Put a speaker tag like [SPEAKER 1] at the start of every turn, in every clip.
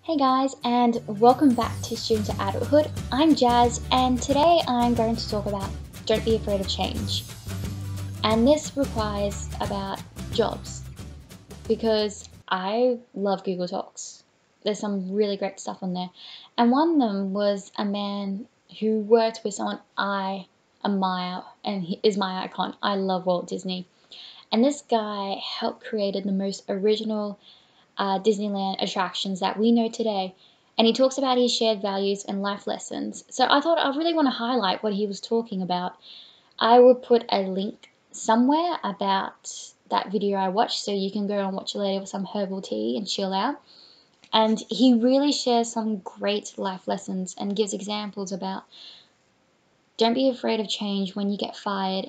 [SPEAKER 1] Hey guys, and welcome back to Student to Adulthood. I'm Jazz, and today I'm going to talk about don't be afraid of change. And this requires about jobs, because I love Google Talks. There's some really great stuff on there. And one of them was a man who worked with someone I admire, and he is my icon. I love Walt Disney. And this guy helped created the most original Disneyland attractions that we know today, and he talks about his shared values and life lessons. So I thought I really want to highlight what he was talking about. I will put a link somewhere about that video I watched, so you can go and watch it later with some herbal tea and chill out. And he really shares some great life lessons and gives examples about don't be afraid of change when you get fired.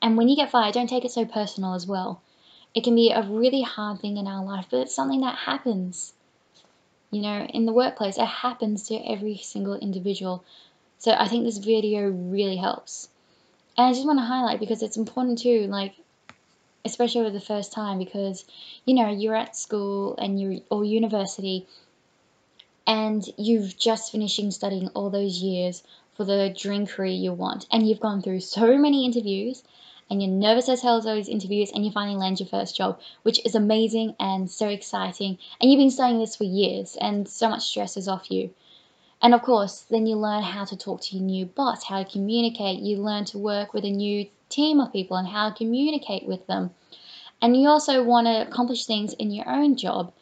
[SPEAKER 1] And when you get fired, don't take it so personal as well. It can be a really hard thing in our life, but it's something that happens. You know, in the workplace, it happens to every single individual. So I think this video really helps. And I just want to highlight, because it's important too, like, especially with the first time, because, you know, you're at school and or university, and you've just finishing studying all those years for the dream career you want, and you've gone through so many interviews, and you're nervous as hell at those interviews, and you finally land your first job, which is amazing and so exciting. And you've been studying this for years, and so much stress is off you. And of course, then you learn how to talk to your new boss, how to communicate. You learn to work with a new team of people and how to communicate with them. And you also want to accomplish things in your own job,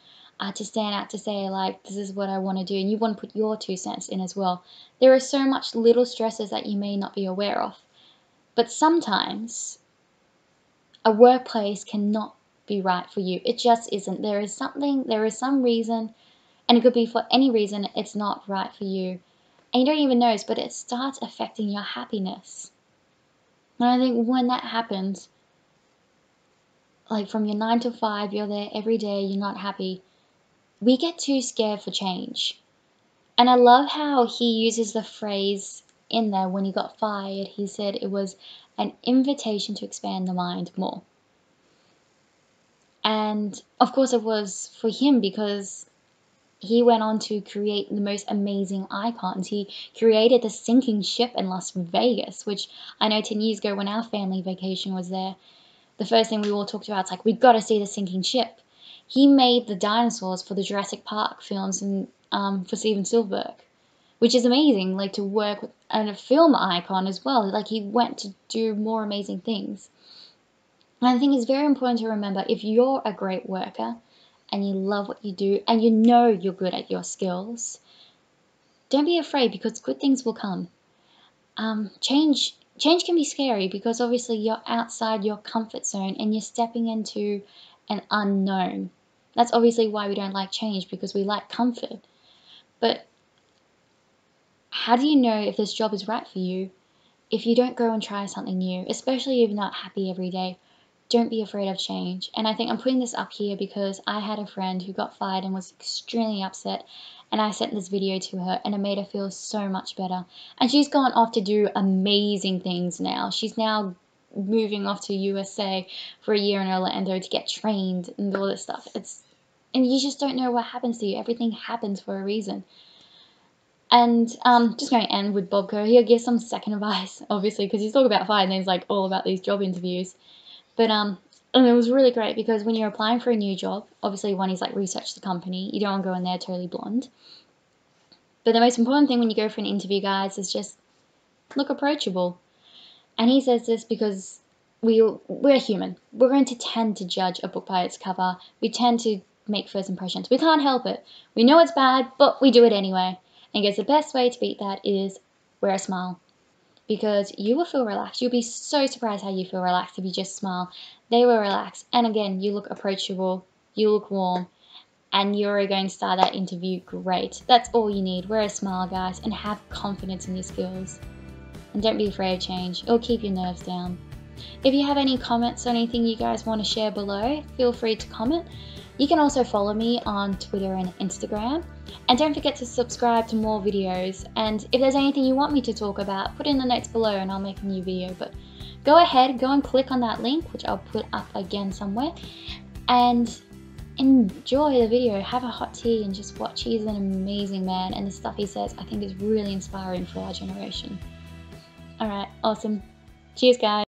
[SPEAKER 1] to stand out, to say, like, this is what I want to do, and you want to put your 2 cents in as well. There are so much little stresses that you may not be aware of. But sometimes a workplace cannot be right for you. It just isn't. There is some reason, and it could be for any reason, it's not right for you. And you don't even notice, but it starts affecting your happiness. And I think when that happens, like from your 9 to 5, you're there every day, you're not happy, we get too scared for change. And I love how he uses the phrase in there when he got fired. He said it was an invitation to expand the mind more. And of course it was for him, because he went on to create the most amazing icons. He created the sinking ship in Las Vegas, which I know 10 years ago when our family vacation was there, the first thing we all talked about is like, we've got to see the sinking ship. He made the dinosaurs for the Jurassic Park films and for Steven Spielberg, which is amazing, like, to work with a film icon as well. Like, he went to do more amazing things. And I think it's very important to remember, if you're a great worker and you love what you do and you know you're good at your skills, don't be afraid, because good things will come. Change can be scary, because obviously you're outside your comfort zone and you're stepping into an unknown. That's obviously why we don't like change, because we like comfort. But how do you know if this job is right for you if you don't go and try something new, especially if you're not happy every day? Don't be afraid of change. And I think I'm putting this up here because I had a friend who got fired and was extremely upset, and I sent this video to her, and it made her feel so much better. And she's gone off to do amazing things now. She's now moving off to USA for a year in Orlando to get trained and all this stuff. And you just don't know what happens to you. Everything happens for a reason. And just going to end with Bob Gurr. He'll give some second advice, obviously, because he's talking about fire and then he's like all about these job interviews. But and it was really great, because when you're applying for a new job, obviously one is like research the company. You don't want to go in there totally blonde. But the most important thing when you go for an interview, guys, is just look approachable. And he says this because we're human. We're going to tend to judge a book by its cover. We tend to make first impressions. We can't help it. We know it's bad, but we do it anyway. And I guess the best way to beat that is wear a smile, because you will feel relaxed. You'll be so surprised how you feel relaxed if you just smile. They will relax. And again, you look approachable, you look warm, and you're going to start that interview great. That's all you need. Wear a smile, guys, and have confidence in your skills. And don't be afraid of change. It'll keep your nerves down. If you have any comments or anything you guys want to share below, feel free to comment. You can also follow me on Twitter and Instagram. And don't forget to subscribe to more videos. And if there's anything you want me to talk about, put in the notes below and I'll make a new video. But go ahead, go and click on that link, which I'll put up again somewhere. And enjoy the video, have a hot tea and just watch. He's an amazing man, and the stuff he says I think is really inspiring for our generation. Alright, awesome. Cheers guys.